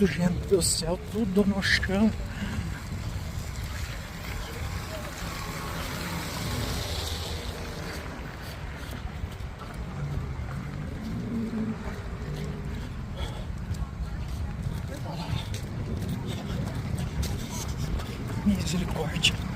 tudo, gente do céu, tudo no chão. Misericórdia.